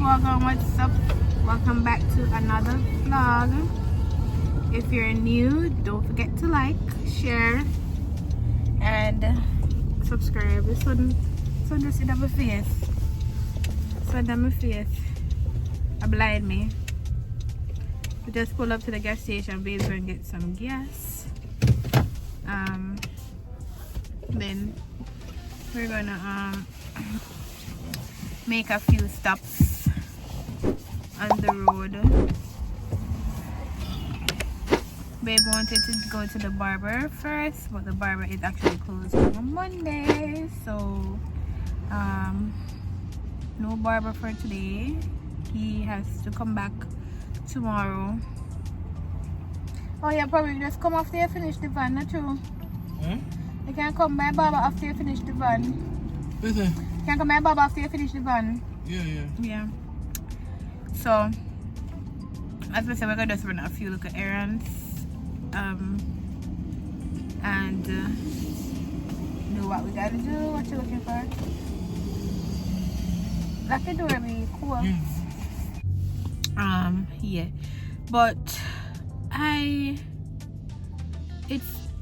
Welcome, what's up? Welcome back to another vlog. If you're new, don't forget to like, share, and subscribe. The sun just hit on my face. Sun on my face. I blind me. We just pull up to the gas station, babes, and get some gas. Then we're gonna make a few stops on the road. Babe wanted to go to the barber first, but the barber is actually closed on a Monday, so no barber for today. He has to come back tomorrow. Oh yeah, probably just come after you finish the van, not true? You can come by barber after you finish the van. Listen. You can come by barber after you finish the van. Yeah. So, as I said, we're gonna just run a few little errands. And do what we gotta do. What you looking for? Lock the door, be cool. Yeah. But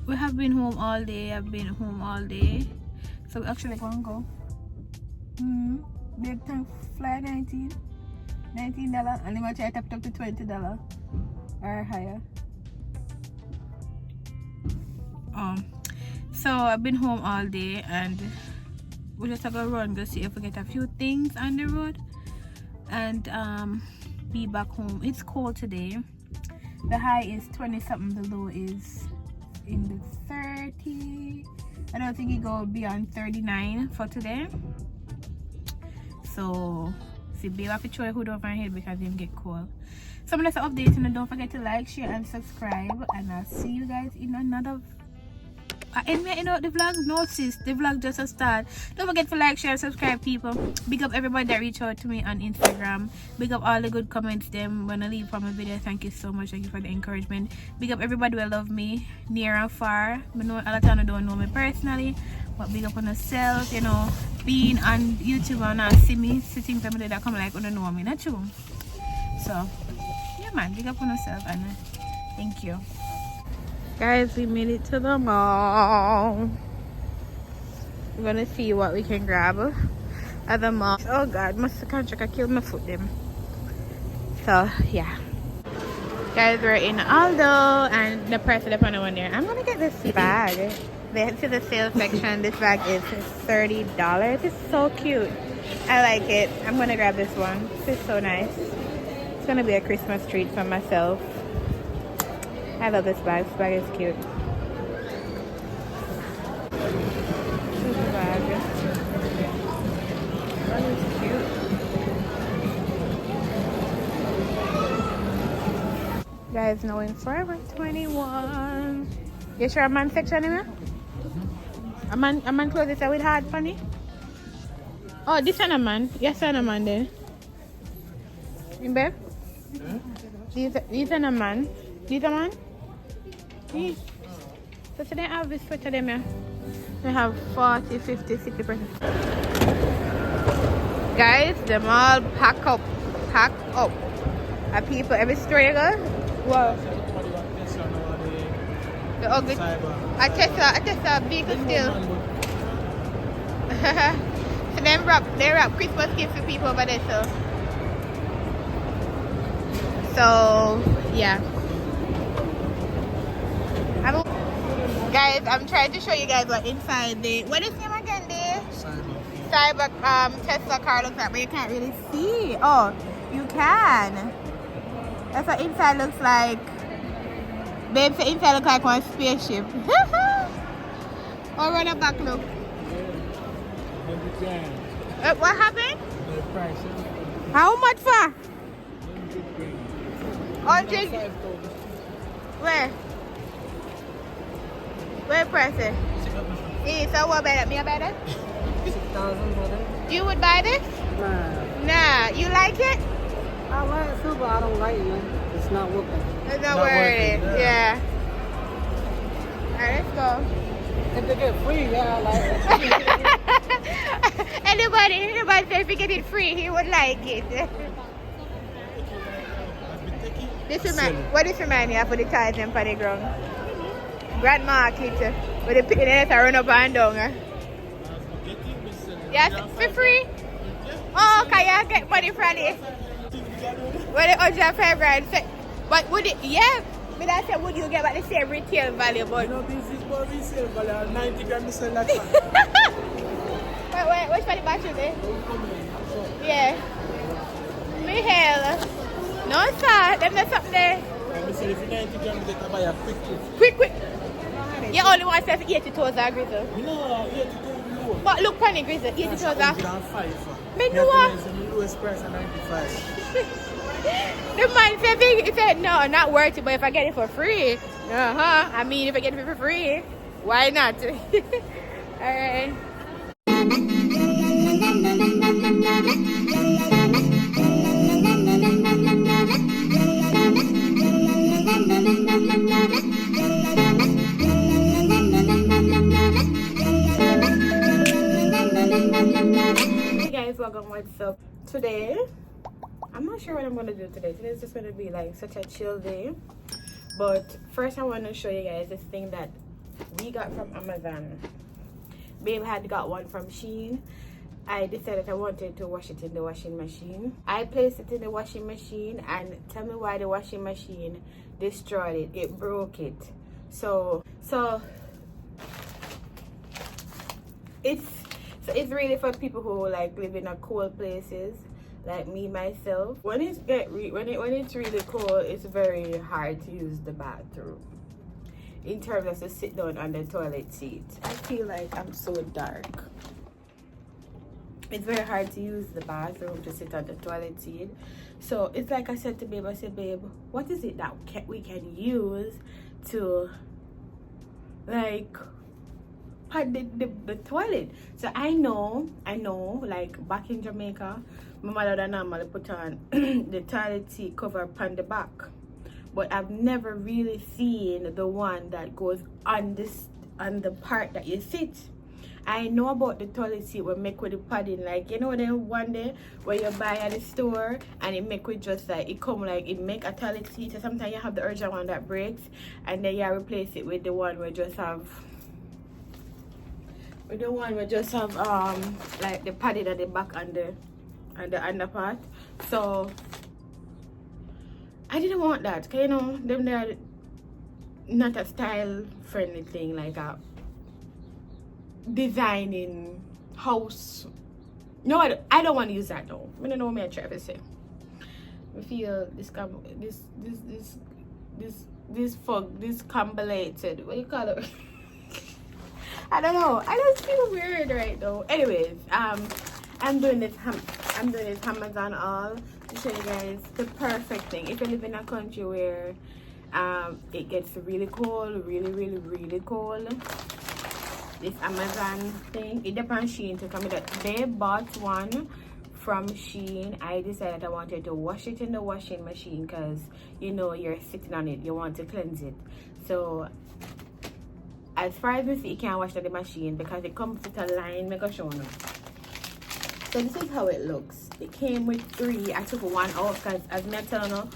we have been home all day. I've been home all day. So we actually gonna go. Big tank fly $19. And then I try to tap up to $20 or higher. So I've been home all day and we just gonna run, go see if we get a few things on the road and be back home. It's cold today. The high is 20 something, the low is in the 30. I don't think it go beyond 39 for today. So see, babe, I have to throw a hood over my head because it get cold. So I'm gonna update, and don't forget to like, share, and subscribe. And I'll see you guys in another. And you know the vlog? No, sis, the vlog just a start. Don't forget to like, share, and subscribe, people. Big up everybody that reach out to me on Instagram. Big up all the good comments them when I leave from a video. Thank you so much. Thank you for the encouragement. Big up everybody who love me near and far. I know a lot of time don't know me personally, but big up on yourself. You know, being on YouTube and not see me, sitting somebody that come like don't know me, not true. So yeah, man, big up on yourself, and thank you. Guys, we made it to the mall. We're gonna see what we can grab at the mall. Oh god, must have contract killed my foot them. So yeah. Guys, we're in Aldo and the price of the panel one there. I'm gonna get this bag. They head to the sales section. This bag is $30. It's so cute. I like it. I'm gonna grab this one. This is so nice. It's gonna be a Christmas treat for myself. I love this bag. This bag is cute. This bag. That is cute. Guys, now in Forever 21. You sure a man section in here? A man clothes is with hard funny? Oh, this is a man. Yes, a man there. In bed? These are a man. These a man? So today I have this sweater them here. They have 40, 50, 60%. Guys, them all pack up. And people, every store you go. Wow. The ugly. I Tesla vehicle still. So they wrap Christmas gifts for people over there, so yeah. Guys, I'm trying to show you guys what inside the what is name again there? Cyber Tesla car looks like, but you can't really see. Oh, you can. That's what inside looks like. Babe, the inside looks like one spaceship. Over the back look. What happened? How much for? 100. Where? Where price it? So what about it? Me about it? 6,000 for them. You would buy this? Nah. You like it? I like it too, but I don't like it. It's not working. It's not worth it. Yeah. Alright, let's go. If they get free, yeah, like. Anybody say if he get it free, he would like it. What this remind me of for the ties and for the ground? Grand Market, where the picnics are run up and down. Yes, for free? Oh, can you get money from it? Well, the 105 rand. But would it, yeah, but I said, would you get back the same retail value? But you know, this is for resale value, 90 grams sell that. Wait, which one the battery there? Yeah. Michael. No, sir, them there's something there. I said, if you 90 grams, they can buy a quick. You only want to sell for 80,000 grizzle. You know, 82 But look, Penny Grizzle, 80,000. 105. Me know what? The lowest price of 95. The man said, he said, no, not worth it, but if I get it for free, I mean, if I get it for free, why not? Alright. Hey guys, welcome. What's up? Today, I'm not sure what I'm gonna do today. Today's just gonna be like such a chill day. But first I want to show you guys this thing that we got from Amazon. Babe had got one from Shein. I decided I wanted to wash it in the washing machine. I placed it in the washing machine and tell me why the washing machine destroyed it. It broke it. So it's really for people who like live in a cold places like me myself. When it's really cold, it's very hard to use the bathroom in terms of to sit down on the toilet seat. I feel like I'm so dark. It's very hard to use the bathroom to sit on the toilet seat. So it's like I said to babe, I said, babe, what is it that we can use to like pad the toilet? So I know like back in Jamaica, my mother would normally put on the toilet seat cover upon the back, but I've never really seen the one that goes on the part that you sit. I know about the toilet seat we make with the padding, like you know the one day where you buy at the store and it make with just like it come like it make a toilet seat. So sometimes you have the original one that breaks and then you replace it with the one where just have like the padding at the back and the under part. So I didn't want that, cause you know them they're not a style friendly thing, like a designing house. No, I don't want to use that though. I don't know what I'm trying to say. I feel this combulated. What do you call it? I don't know. I just feel weird right now. Anyways, I'm doing this Amazon haul to show you guys the perfect thing. If you live in a country where it gets really cold, really cold, this Amazon thing, it depends on Shein to come with it. They bought one from Shein. I decided I wanted to wash it in the washing machine because you know you're sitting on it, you want to cleanse it. So as far as I see, you can't wash it in the machine because it comes with a line. Make a show now. So this is how it looks. It came with 3. I took one out because as me telling you,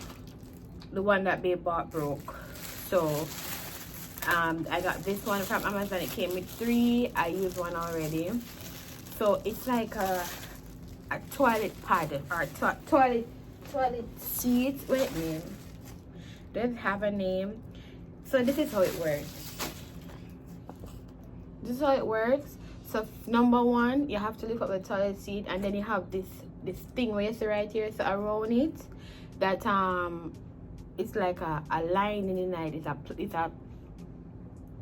the one that babe bought broke. So I got this one from Amazon. It came with 3. I used one already. So it's like a toilet pad or toilet seat. Wait, name. Does it have a name? So this is how it works. This is how it works. So number 1, you have to lift up the toilet seat, and then you have this thing where you see right here. So around it, that it's like a line in it. It's a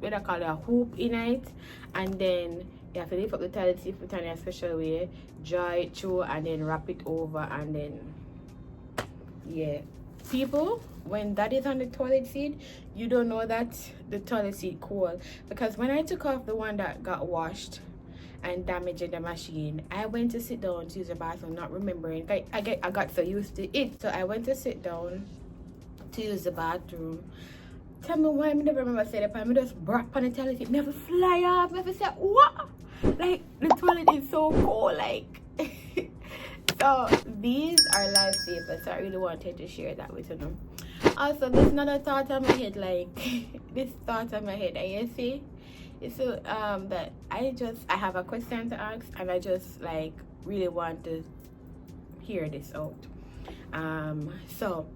what I call it, a hoop in it, and then you have to lift up the toilet seat, put it in a special way, draw it through, and then wrap it over, and then yeah. People, when that is on the toilet seat, you don't know that the toilet seat cold, because when I took off the one that got washed and damaged in the machine, I went to sit down to use the bathroom, not remembering. I got so used to it, so I went to sit down to use the bathroom, Tell me why I never remember saying it, but I just brought upon the toilet, it never fly off. Never say, what? Like, the toilet is so cold, like. So, these are lifesavers, so I really wanted to share that with you. Also, there's another thought on my head, like, this thought on my head, you see? So, that I have a question to ask, and I just, like, really want to hear this out. So,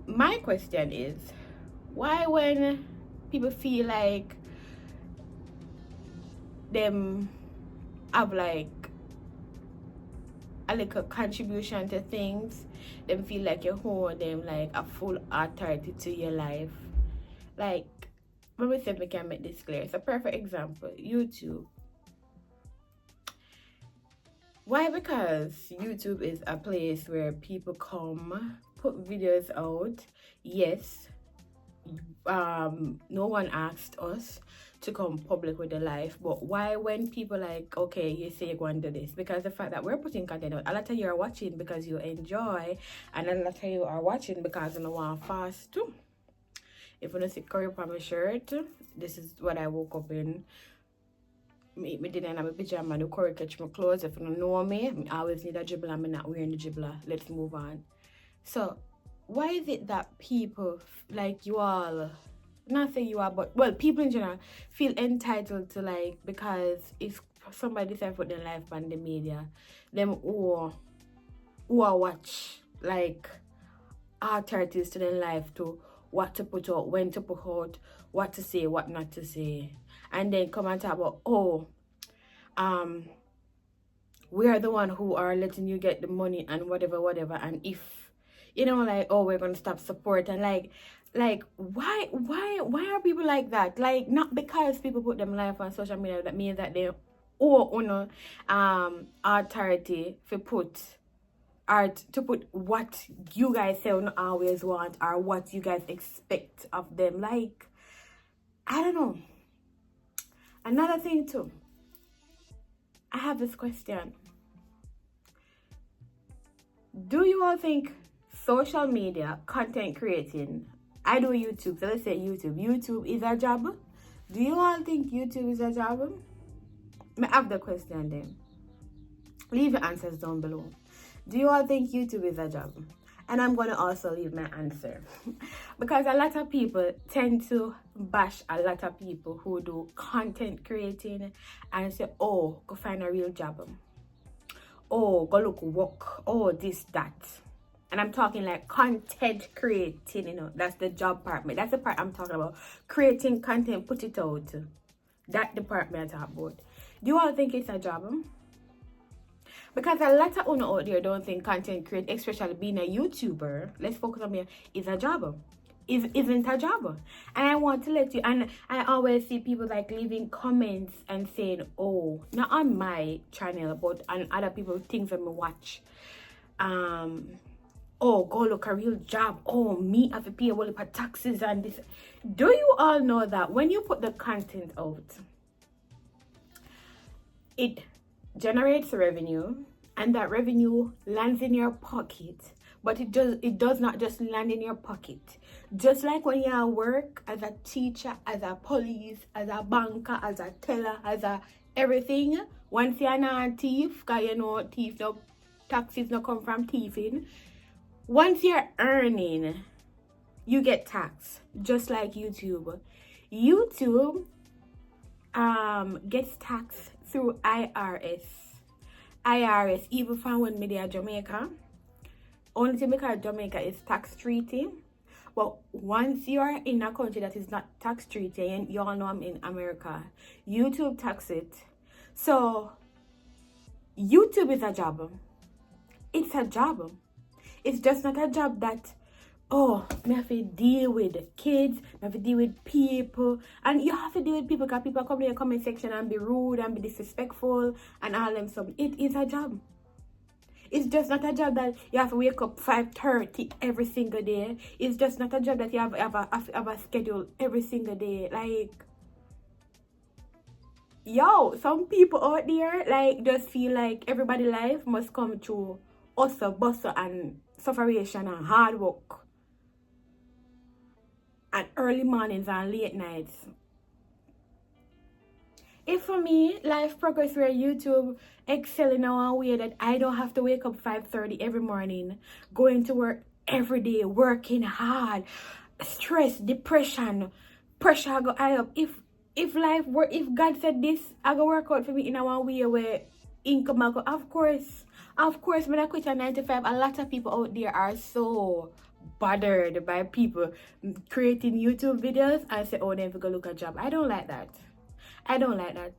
my question is, why when people feel like them have like a little contribution to things, them feel like you hold them like a full authority to your life? Like, let me see if we can make this clear. It's a perfect example. YouTube. Why? Because YouTube is a place where people come, put videos out. Yes, no one asked us to come public with their life, but why when people like, okay, you say you're going to do this? Because the fact that we're putting content out, a lot of you are watching because you enjoy, and a lot of you are watching because you don't want fast too. If you don't see curry on my shirt, this is what I woke up in. Me didn't have a pajama, the curry catch my clothes. If you don't know me, I always need a dribbler. I'm not wearing the dribbler. Let's move on. So why is it that people like you all, not say you are, but well, people in general feel entitled to, like, because if somebody said put their life on the media, them who watch like authorities to their life to what to put out, when to put out, what to say, what not to say, and then come and talk about, we are the one who are letting you get the money and whatever, and if you know, like, oh, we're gonna stop support, and like why are people like that? Like, not because people put them life on social media that means that they authority to put what you guys say don't always want, or what you guys expect of them. Like, I don't know. Another thing too, I have this question. Do you all think social media content creating, I do YouTube, so let's say YouTube is a job? Do you all think YouTube is a job? I have the question then. Leave your answers down below. Do you all think YouTube is a job? And I'm going to also leave my answer. Because a lot of people tend to bash a lot of people who do content creating and say, oh, go find a real job. Oh, go look work. Oh, this, that. And I'm talking like content creating, you know. That's the job part. That's the part I'm talking about. Creating content, put it out. That department I talk about. Do you all think it's a job? Because a lot of owners out there don't think content create, especially being a YouTuber, let's focus on me, is a job. Isn't a job. And I want to let you, and I always see people like leaving comments and saying, oh, not on my channel, but on other people's things that me watch. Oh, go look a real job. Oh, me have to pay a whole lot of taxes and this. Do you all know that when you put the content out, it generates revenue, and that revenue lands in your pocket? But it does not just land in your pocket. Just like when you work as a teacher, as a police, as a banker, as a teller, as a everything. Once you're not a thief, because you know thief, no taxes no come from thieving. Once you're earning, you get taxed. Just like YouTube. YouTube gets taxed through IRS. Even from when media Jamaica. Only thing because Jamaica is tax treaty. But once you are in a country that is not tax treaty, and you all know I'm in America, YouTube tax it. So YouTube is a job. It's a job. It's just not a job that, oh, me have to deal with kids, me have to deal with people. And you have to deal with people because people come in the comment section and be rude and be disrespectful and all them stuff. It is a job. It's just not a job that you have to wake up 5:30 every single day. It's just not a job that you have a schedule every single day. Like, yo, some people out there like just feel like everybody's life must come through hustle, bustle, and sufferation and hard work. and early mornings and late nights. If for me, life progress where YouTube excel in a way that I don't have to wake up 5:30 every morning, going to work every day, working hard, stress, depression, pressure I go high up. If life work, if God said this, I go work out for me in a one way where income I go. Of course, when I quit at 95, a lot of people out there are so bothered by people creating YouTube videos and say, oh, then we go look at a job. I don't like that. I don't like that.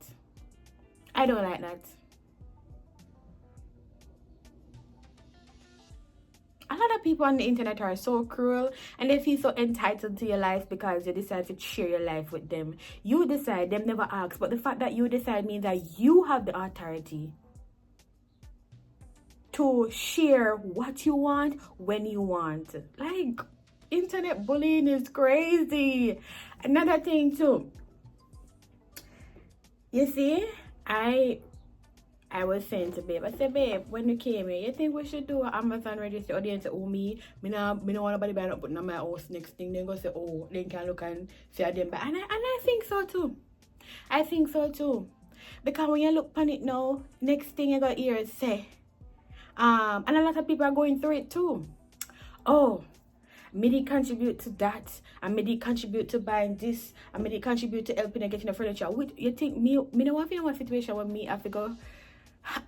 A lot of people on the internet are so cruel and they feel so entitled to your life because you decide to share your life with them. You decide, them never ask, but the fact that you decide means that you have the authority to share what you want when you want. Like, internet bullying is crazy. Another thing too, you see, I was saying to babe, I said, babe, when you came here, you think we should do an Amazon register? Or they say, oh, me don't want nobody buy up on my house next thing. Then go say, oh, they can look and say them buy. And I think so too. Because when you look on it now, next thing you got here is say, and a lot of people are going through it too. Oh, me did contribute to that, and me did contribute to buying this, and me did contribute to helping and getting the furniture. You think me don't want to be in one situation where me have to go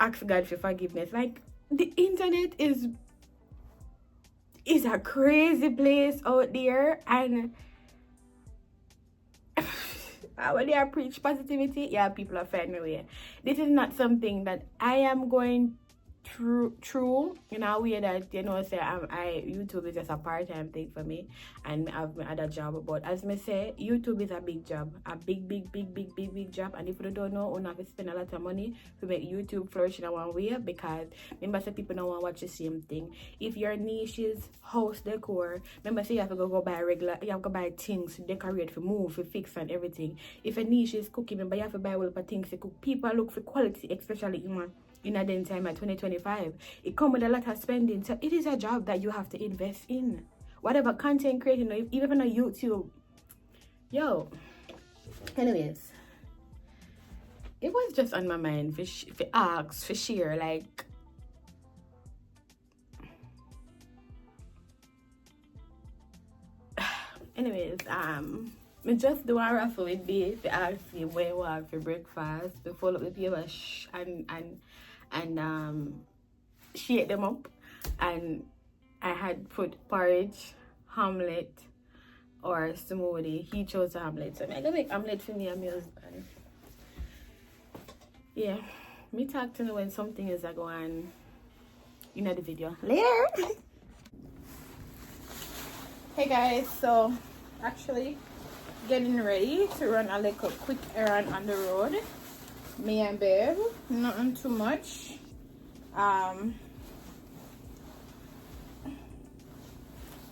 ask God for forgiveness? Like, the internet is a crazy place out there, and when they preach positivity, yeah, people are finding a way. This is not something that I am going true in a way that, you know, say YouTube is just a part-time thing for me and I have my other job. But as me say, YouTube is a big job, a big job, and if you don't know, you have to spend a lot of money to make YouTube flourish in one way, because remember say people don't want to watch the same thing. If your niche is house decor, remember say you have to go buy you have to buy things to decorate, for move, for fix and everything. If a niche is cooking, remember you have to buy all the things to cook. People look for quality, especially in a day time at 2025. It comes with a lot of spending, so it is a job that you have to invest in. Whatever content creating, even on YouTube. Yo, anyways, it was just on my mind for ask, for share, like, anyways, me just do a raffle with Dave to ask him where you want for breakfast, to follow up the paper and shake them up. And I had put porridge, omelette, or smoothie. He chose omelette, so I'm gonna make omelette for me and my husband. Yeah, me talk to you when something is going in the video later. Hey guys, so actually getting ready to run a little quick errand on the road. Me and babe, nothing too much.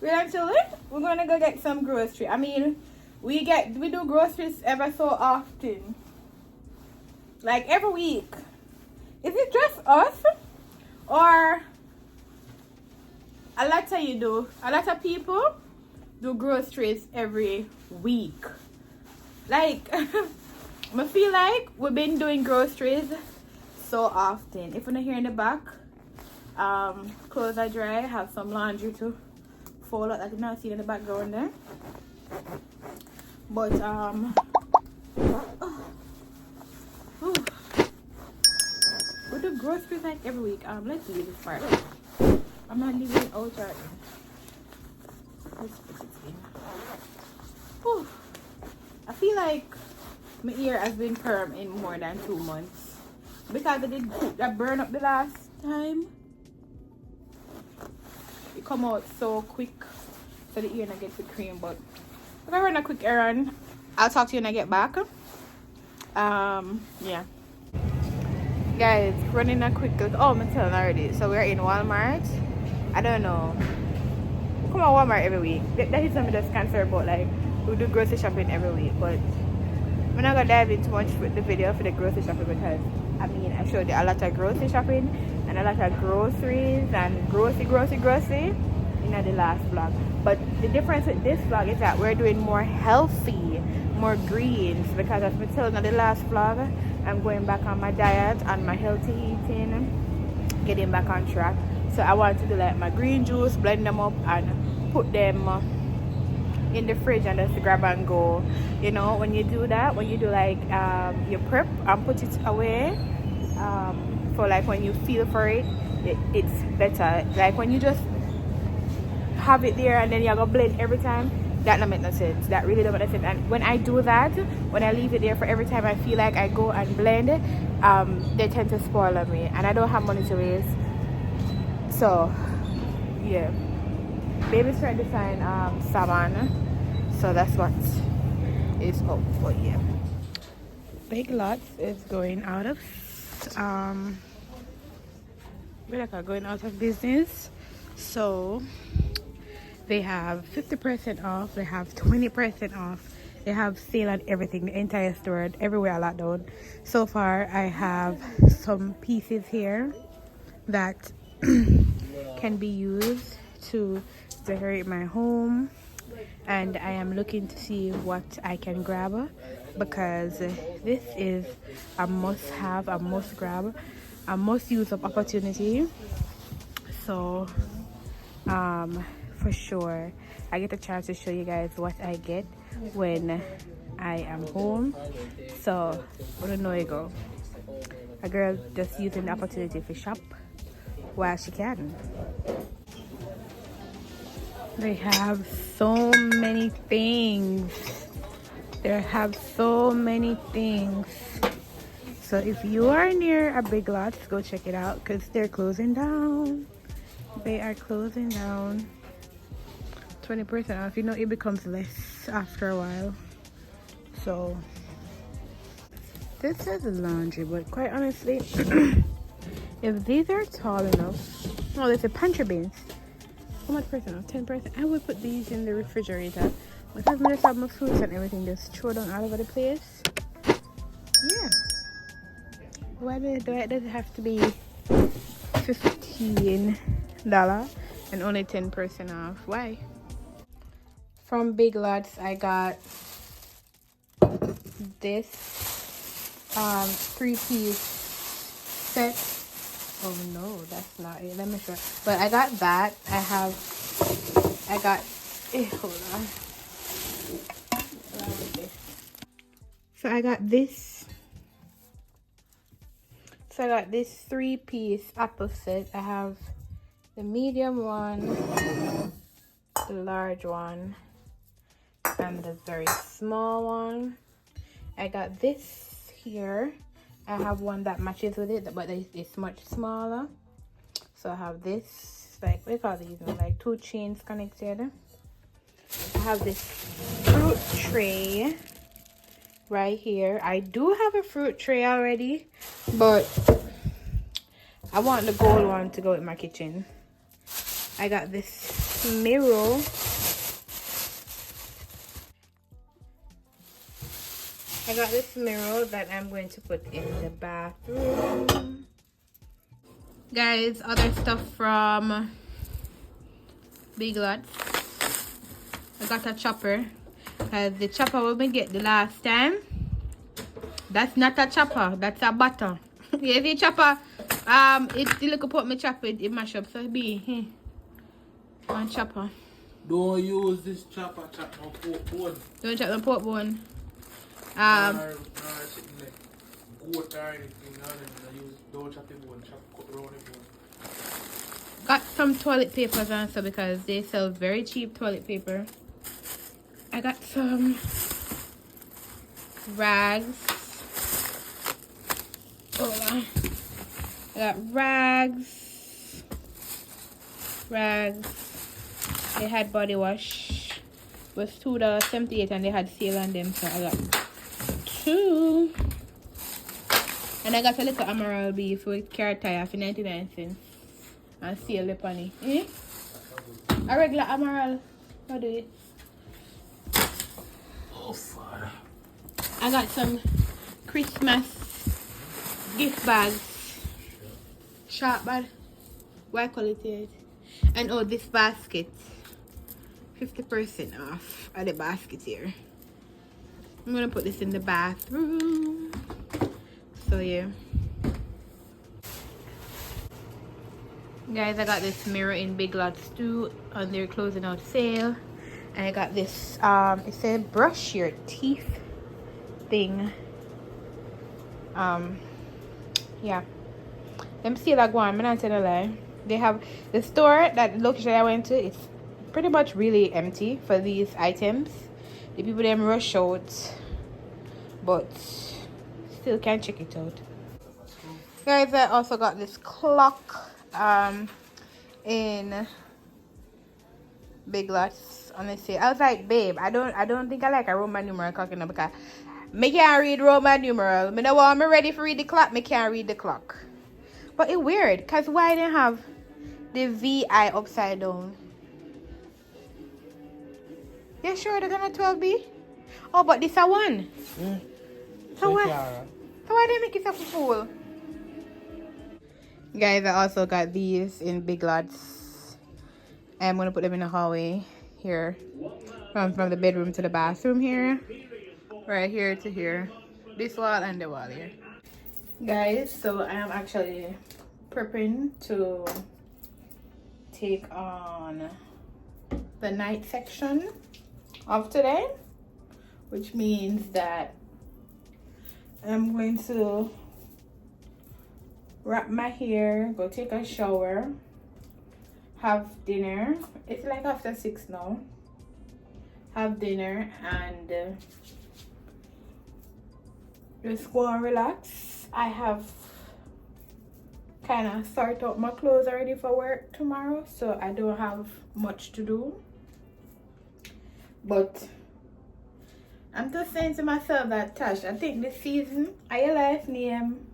Eventually we're gonna go get some grocery. I mean, we do groceries ever so often, like every week. Is it just us, or a lot of people do groceries every week? Like, I feel like we've been doing groceries so often. If you're not here in the back, clothes are dry. I have some laundry to fold out that you not see in the background there. But we do groceries like every week. Let's leave this part. I'm not leaving it out right now. Let's put it in. Whew. I feel like my ear has been perm in more than 2 months because I did that burn up the last time. It come out so quick, so the ear not get the cream. But if I run a quick errand, I'll talk to you when I get back. Yeah, guys, running a quick. Oh, I'm telling already. So we're in Walmart. I don't know. We come to Walmart every week. That is something that's concerned about. Like, we do grocery shopping every week, but we're not gonna dive into much with the video for the grocery shopping because I mean I showed you a lot of grocery shopping and a lot of groceries and grocery. in the last vlog. But the difference with this vlog is that we're doing more healthy, more greens, because as I told in the last vlog, I'm going back on my diet and my healthy eating, getting back on track. So I want to do like my green juice, blend them up and put them in the fridge and just grab and go. You know, when you do that, when you do like your prep and put it away for like when you feel for it, it's better. Like when you just have it there and then you're gonna blend every time, that don't make no sense. That really don't make no sense. And when I do that, when I leave it there for every time I feel like I go and blend, they tend to spoil on me and I don't have money to waste. So yeah, baby's trying to find salmon, so that's what is up. But yeah, Big Lots is going out of going out of business. So they have 50% off, they have 20% off, they have sale on everything, the entire store, everywhere locked down. So far I have some pieces here that can be used to decorate my home, and I am looking to see what I can grab, because this is a must have, a must grab, a must use of opportunity. So for sure I get a chance to show you guys what I get when I am home. So I don't know, you go, a girl just using the opportunity to shop while she can. They have so many things. They have so many things. So if you are near a Big Lots, go check it out, because they're closing down. They are closing down. 20% off. You know, it becomes less after a while. So this is a laundry, but quite honestly, if these are tall enough, oh, there's a pantry bins. How much percent off? 10%. I would put these in the refrigerator because I just have my fruits and everything just throw down all over the place. Yeah. Why does it have to be $15 and only 10% off? Why? From Big Lots I got this 3-piece set. Oh no, that's not it. Let me show. But I got that. Hold on. So I got this. So I got this 3-piece apple set. I have the medium one, the large one, and the very small one. I got this here. I have one that matches with it, but it's much smaller. So I have this, like, what do you call these? Like 2 chains connected. I have this fruit tray right here. I do have a fruit tray already, but I want the gold one to go in my kitchen. I got this mirror. I got this mirror that I'm going to put in the bathroom. Guys, other stuff from Big Lots. I got a chopper. The chopper we get the last time, that's not a chopper, that's a butter. Yeah, the chopper, it's the little pot me chop it mash up, so it be one chopper. Don't use this chopper, chop no pork bone. Don't chop the pork bone. Or goat or anything, don't chop the bone, cut around the bone. Got some toilet papers and stuff because they sell very cheap toilet paper. I got some rags. Hold on. I got rags. They had body wash. It was $2.78 and they had sale on them, so I got 2. And I got a little Amaral beef with carrot tie for 99 cents. And sale the penny. Eh? A regular Amaral. What do it? Oh, Father. I got some Christmas gift bags. Sharp bad. Why quality it? And oh, this basket, 50% off at the basket here. I'm gonna put this in the bathroom. So yeah, guys, I got this mirror in Big Lots too on their closing out sale. And I got this it's a brush your teeth thing. Yeah, them still like one. I'm not telling a lie. They have the store that location I went to, it's pretty much really empty for these items. The people them rush out, but still can check it out. Guys, I also got this clock in Big Lots on the sale. I was like, babe, I don't think I like a Roman numeral clock, you know, because me can't read Roman numeral. Me know what I'm ready for read the clock, me can't read the clock. But it's weird, because why didn't have the VI upside down? Yeah, sure, they're gonna 12B. Oh, but this a one. So why they make it a fool? Guys, I also got these in Big Lots. I'm gonna put them in the hallway here, from the bedroom to the bathroom here, right here to here, this wall and the wall here. Guys, so I am actually prepping to take on the night section of today, which means that I'm going to wrap my hair, go take a shower, have dinner. It's like after 6 now. Have dinner and just go and relax. I have kind of sort out my clothes already for work tomorrow, so I don't have much to do. But I'm just saying to myself that, Tash, I think this season of your life name,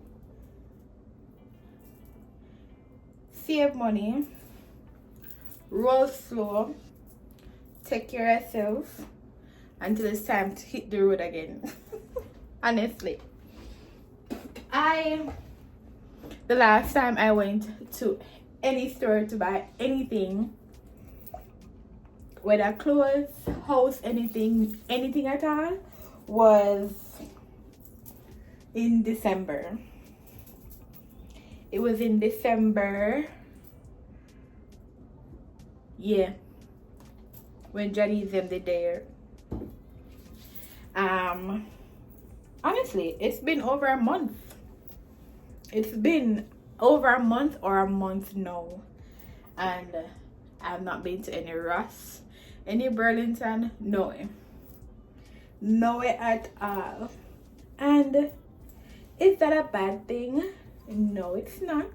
save money, roll slow, take care of yourself until it's time to hit the road again. Honestly, the last time I went to any store to buy anything, whether clothes, house, anything at all, was in December. It was in December, yeah, when Johnny's them did there. Honestly, it's been over a month. It's been over a month or a month now, and I've not been to any Ross, any Burlington, no way at all. And is that a bad thing? No, it's not,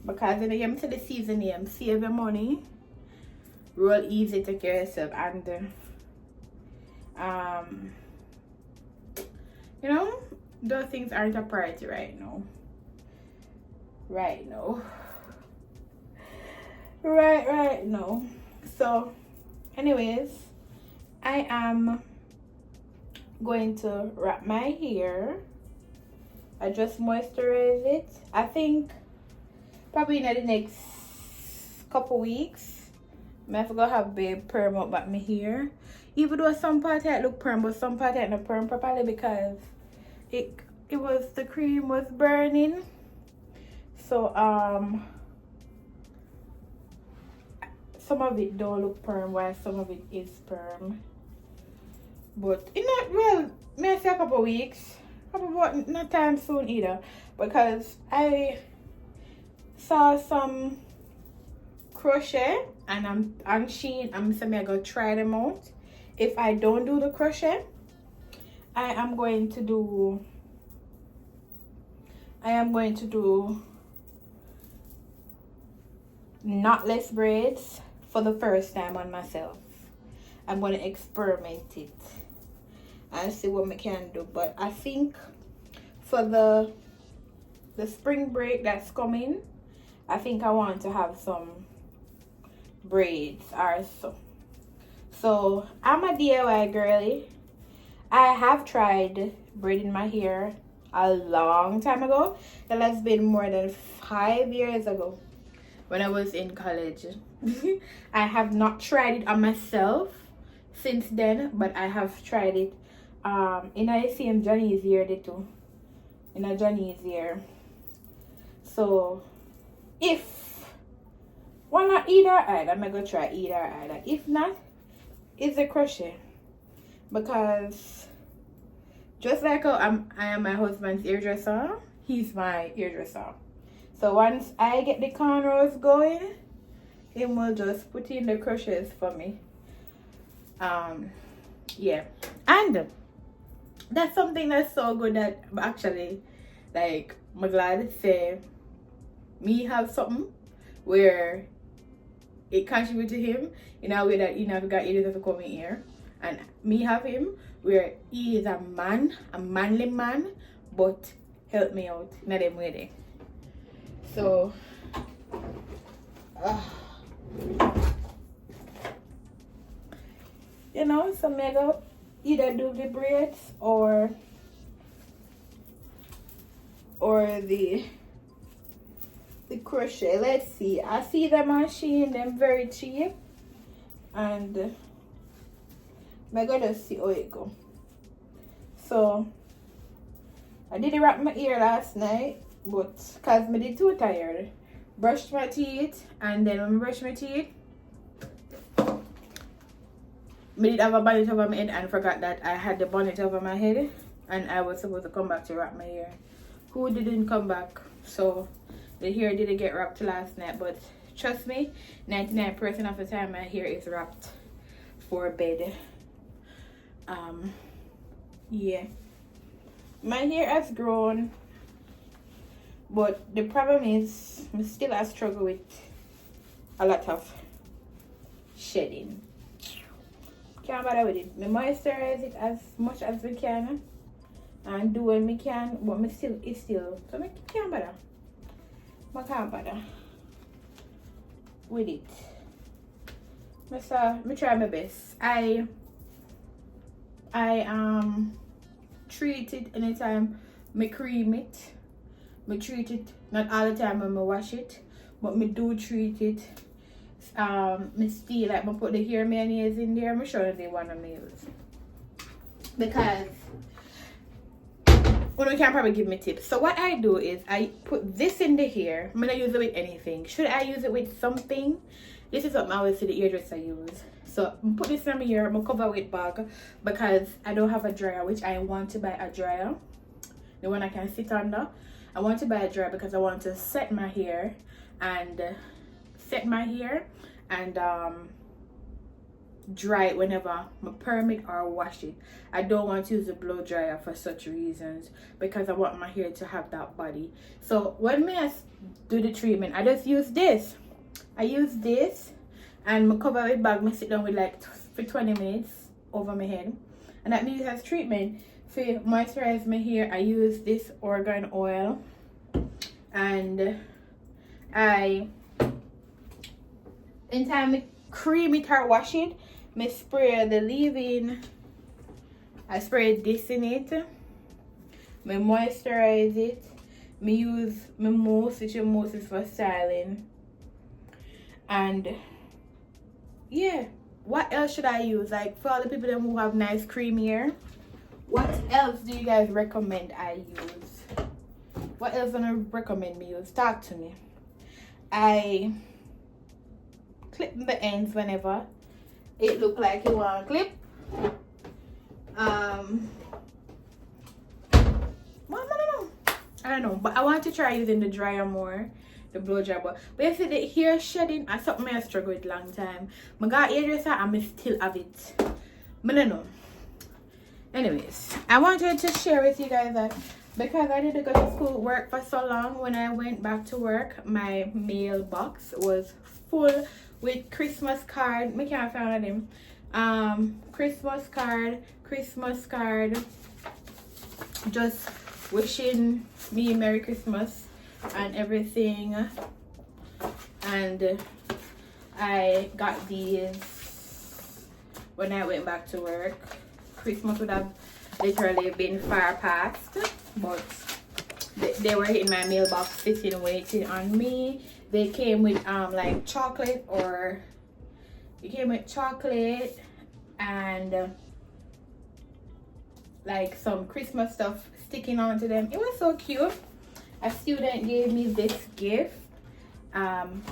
because in the the season save your money, roll easy, take care of yourself, and you know, those things aren't a priority right now. Right now. So anyways, I am going to wrap my hair. I just moisturize it. I think probably in the next couple weeks I have to go have babe perm up back my hair. Even though some part I look perm, but some part I not perm properly because it was, the cream was burning. So some of it don't look perm while some of it is perm. But in not, well, may I say a couple weeks, not time soon either, because I saw some crochet and I'm on Shein. I'm saying I go try them out. If I don't do the crochet, I am going to do knotless braids for the first time on myself. I'm going to experiment it and see what I can do. But I think for the spring break that's coming, I think I want to have some braids or so. So I'm a DIY girly. I have tried braiding my hair a long time ago. That has been more than 5 years ago. when I was in college. I have not tried it on myself since then, but I have tried it in a same Johnny's year too. In a Johnny's year. So if why not either eye, I'm gonna try either eye. If not, it's a crochet. Because just like how I am my husband's hairdresser, he's my hairdresser. So once I get the cornrows going, he will just put in the crochets for me. Yeah. And that's something that's so good that actually, like, I'm glad to say me have something where it contribute to him in a way that he never got either to come in here. And me have him where he is a man, a manly man, but help me out in them way there. So you know, so me go either do the braids or the crochet. Let's see. I see the machine, them very cheap, and I gotta see how it go. So I did wrap my ear last night, but cause me did too tired. Brushed my teeth, and then when I brush my teeth, me did have a bonnet over my head and forgot that I had the bonnet over my head, and I was supposed to come back to wrap my hair. Who didn't come back? So the hair didn't get wrapped last night, but trust me, 99% of the time my hair is wrapped for bed. Yeah, my hair has grown, but the problem is I still struggle with a lot of shedding. Can't bother with it. Me moisturize it as much as we can and do when me can, but me still so me can't bother. I can't bother with it. Me try my best. I treat it anytime me cream it. Me treat it not all the time when me wash it, but me do treat it. Me still like me put the hair mayonnaise in there. I'm sure they want to use because well, you can probably give me tips. So what I do is I put this in the hair. I'm gonna use it with anything. Should I use it with something? This is what I always see the hairdresser use. So I put this in my hair. I'm gonna cover with bag because I don't have a dryer, which I want to buy a dryer, the one I can sit under. I want to buy a dryer because I want to set my hair and dry it whenever I perm it or wash it. I don't want to use a blow dryer for such reasons because I want my hair to have that body. So when I do the treatment, I just use this. I use this and I cover it back. I sit down with like for 20 minutes over my head, and that means as treatment for moisturize my hair. I use this argan oil, and in time I cream it or wash it, I spray the leave-in. I spray this in it. I moisturize it. I use my mousse, which is mousse for styling. And yeah, what else should I use? Like for all the people who have nice creamy hair, what else do you guys recommend I use? What else gonna recommend me use? Talk to me. I clip the ends whenever it look like you want to clip. I don't know, but I want to try using the dryer more, the blow dryer. But you see the hair shedding, I something I struggle with long time. I got hairdresser and I still have it. I don't know. Anyways, I wanted to share with you guys that because I didn't go to school work for so long, when I went back to work, my mailbox was full with Christmas card. I can't find them. Christmas card, just wishing me Merry Christmas and everything. And I got these when I went back to work. Christmas would have literally been far past, but they were in my mailbox sitting waiting on me. they came with like chocolate, or it came with chocolate and like some Christmas stuff sticking onto them. It was so cute. A student gave me this gift, and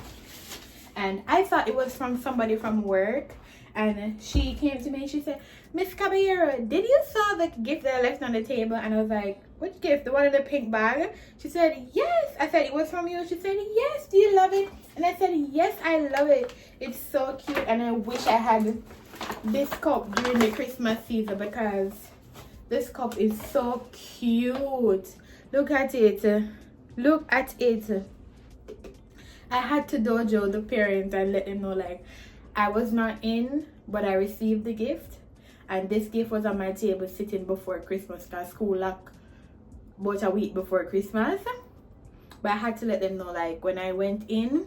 I thought it was from somebody from work, and she came to me and she said, Miss Caballero, did you saw the gift that I left on the table? And I was like, which gift? The one in the pink bag? She said, yes. I said, it was from you? She said, yes. Do you love it? And I said, yes, I love it. It's so cute, and I wish I had this cup during the Christmas season, because this cup is so cute. Look at it. Look at it. I had to dojo the parents and let them know, like, I was not in, but I received the gift, and this gift was on my table sitting before Christmas, because school locked about a week before Christmas. But I had to let them know, like, when I went in,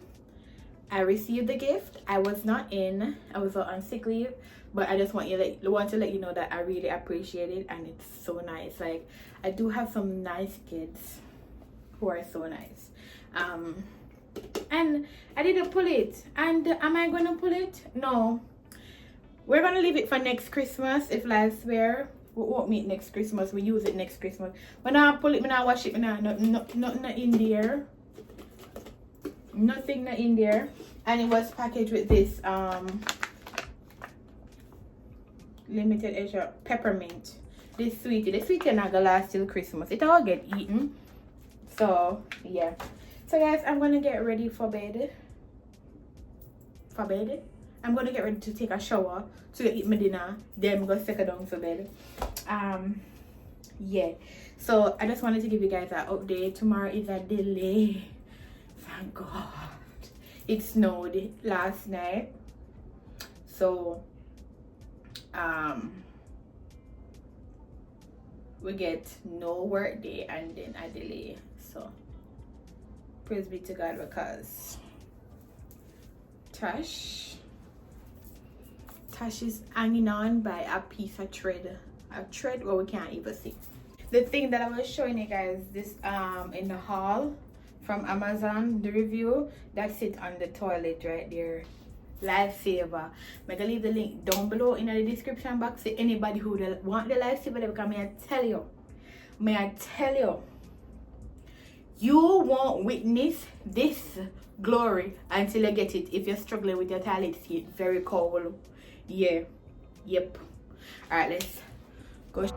I received the gift. I was not in, I was on sick leave, but I just want to let you know that I really appreciate it, and it's so nice. Like, I do have some nice kids who are so nice. And I didn't pull it, and am I gonna pull it? No, we're gonna leave it for next Christmas. If life's fair, we won't meet next Christmas. We use it next Christmas. When I pull it, when I wash it, when I nothing in there, nothing in there. And it was packaged with this limited edition peppermint. This sweetie not gonna last till Christmas. It all get eaten. So yeah. So guys, I'm gonna get ready for bed. I'm gonna get ready to take a shower to eat my dinner. Then I'm gonna settle down for bed. Yeah. So I just wanted to give you guys an update. Tomorrow is a delay. Thank God. It snowed last night. So we get no work day and then a delay. So praise be to God, because Tash is hanging on by a piece of thread. A thread where we can't even see. The thing that I was showing you guys this in the haul from Amazon, the review that sit on the toilet right there. Lifesaver. I'm gonna leave the link down below in the description box to anybody who want the lifesaver, because may I tell you, you won't witness this glory until you get it. If you're struggling with your toilet seat, very cold. Yeah. Yep. All right, let's go.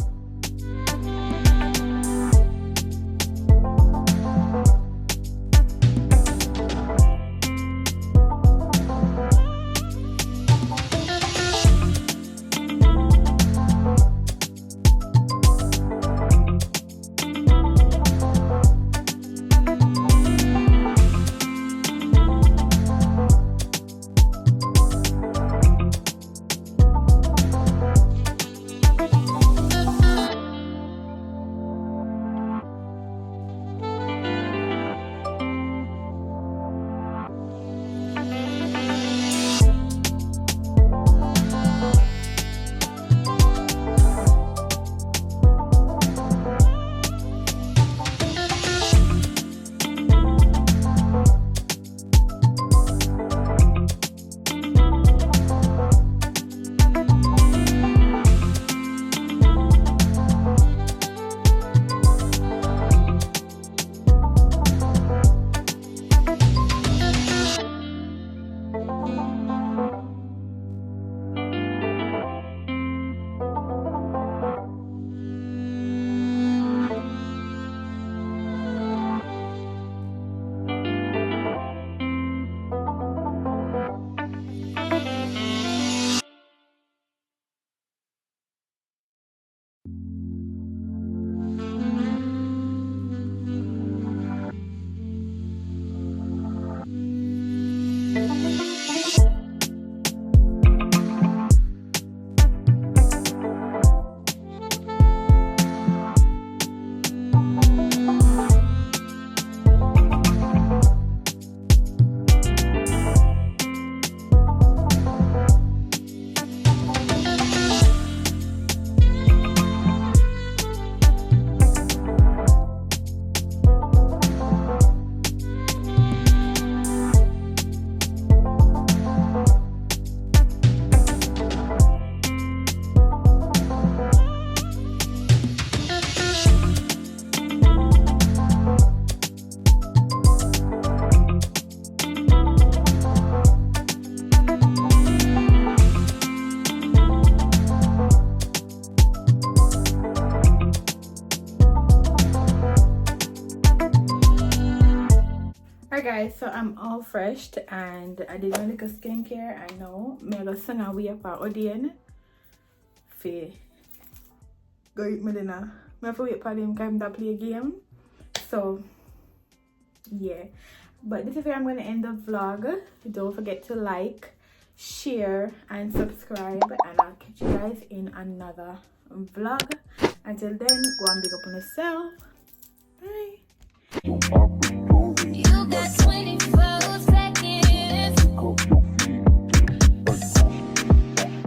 Alright guys, so I'm all fresh and I did my little skincare. I know me go sing a way for Odin for go eat my dinner. I have to wait for them come to play a game. So yeah, but this is where I'm going to end the vlog. Don't forget to like, share and subscribe, and I'll catch you guys in another vlog. Until then, go and big up on yourself. Bye. You got 24 seconds.